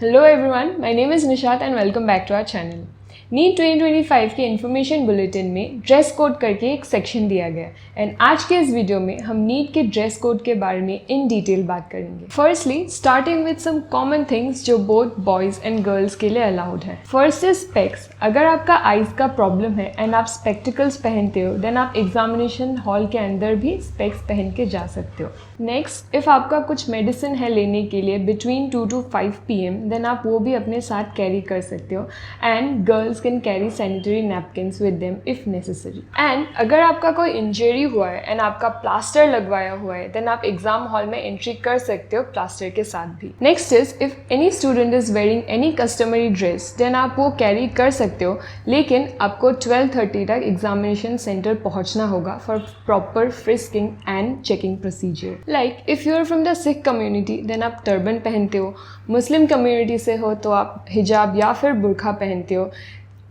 Hello everyone, my name is Nishat and welcome back to our channel. NEET 2025 के information bulletin में dress code करके एक section दिया गया एंड आज के इस वीडियो में हम नीट के ड्रेस कोड के बारे में इन डिटेल बात करेंगे। Firstly starting with some common things जो बोथ बॉयज एंड गर्ल्स के लिए अलाउड है। First is specs. अगर आपका आईज का प्रॉब्लम है एंड आप स्पेक्टिकल्स पहनते हो देन आप एग्जामिनेशन हॉल के अंदर भी स्पेक्स पहन के जा सकते हो। नेक्स्ट, इफ आपका कुछ मेडिसिन है लेने के लिए बिटवीन 2 to 5 PM देन आप वो भी अपने साथ कैरी कर सकते हो and girls can carry sanitary napkins with them if necessary. And अगर आपका कोई इंजरी हुआ है एंड आपका प्लास्टर लगवाया हुआ है देन आप एग्जाम हॉल में एंट्री कर सकते हो प्लास्टर के साथ भी। Next is if any student is wearing any customary dress then आप वो कैरी कर सकते हो, लेकिन आपको 12:30 तक एग्जामिनेशन सेंटर पहुंचना होगा for proper frisking and checking procedure. Like if you are from the Sikh community then आप टर्बन पहनते हो, मुस्लिम कम्युनिटी से हो तो आप हिजाब या फिर बुरखा पहनते हो।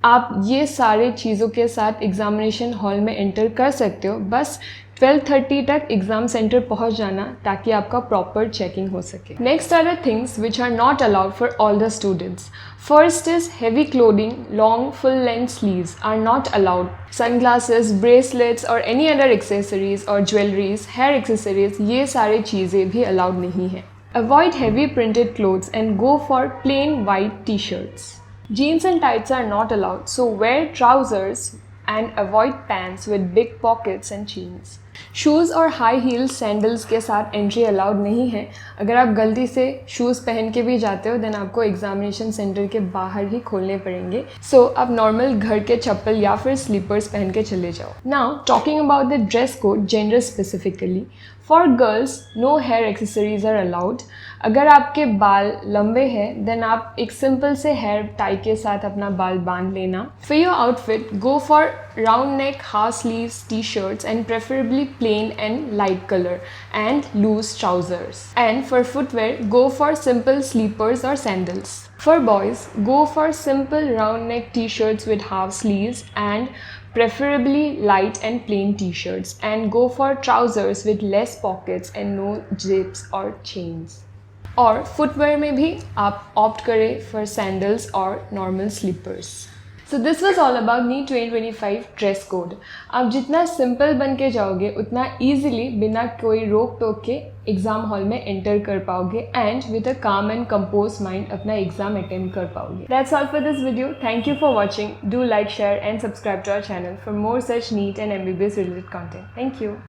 आप ये सारे चीज़ों के साथ एग्जामिनेशन हॉल में एंटर कर सकते हो, बस 12:30 तक एग्जाम सेंटर पहुंच जाना ताकि आपका प्रॉपर चेकिंग हो सके। Next are the things which are not allowed for all the students. First is heavy clothing, long full length sleeves are not allowed. Sunglasses, bracelets और एनी अदर एक्सेसरीज और jewelleries, hair accessories, ये सारी चीज़ें भी allowed नहीं है। Avoid heavy printed clothes and go for plain white t-shirts. Jeans and tights are not allowed, so wear trousers and avoid pants with big pockets and chains. Shoes और high heels sandals के साथ entry allowed नहीं है। अगर आप गलती से shoes पहन के भी जाते हो देन आपको एग्जामिनेशन सेंटर के बाहर ही खोलने पड़ेंगे। सो आप नॉर्मल घर के चप्पल या फिर स्लीपर्स पहन के चले जाओ। Now talking about the dress code gender specifically, for girls no hair accessories are allowed. अगर आपके बाल लंबे हैं देन आप एक सिंपल से हेयर टाई के साथ अपना बाल बांध लेना। For your outfit go for round neck, half sleeves t-shirts and preferably plain and light color and loose trousers. And for footwear, go for simple sleepers or sandals. For boys, go for simple round neck t-shirts with half sleeves and preferably light and plain t-shirts, and go for trousers with less pockets and no zips or chains. और footwear में भी आप opt करें for sandals और normal slippers. So this was all about NEET 2025 dress code. आप जितना simple बन के जाओगे उतना ईजिली बिना कोई रोक टोक के एग्ज़ाम हॉल में एंटर कर पाओगे and with a calm and compose mind अपना एग्जाम अटेम्प्ट कर पाओगे। That's all for this video. Thank you for watching. Do like, share and subscribe to our channel for more such NEET and MBBS related content. Thank you.